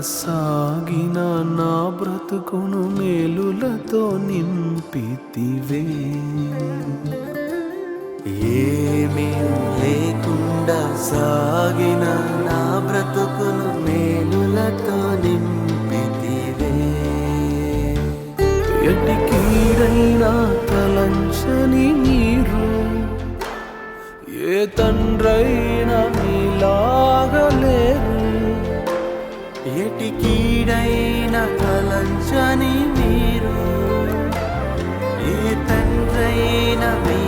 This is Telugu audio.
సాగిన నా బ్రతుకును మేలులతో నింపితివే. ఏమీ లేకుండా సాగిన నా బ్రతుకును మేలులతో నింపితివే. ఎట్టి కీడైనా తలంచని మీరు ఏ తండ్రైనా మీలాగలేరు. ఎటి కీడైన తలంచని మీరు ఏ తండ్రైన మీ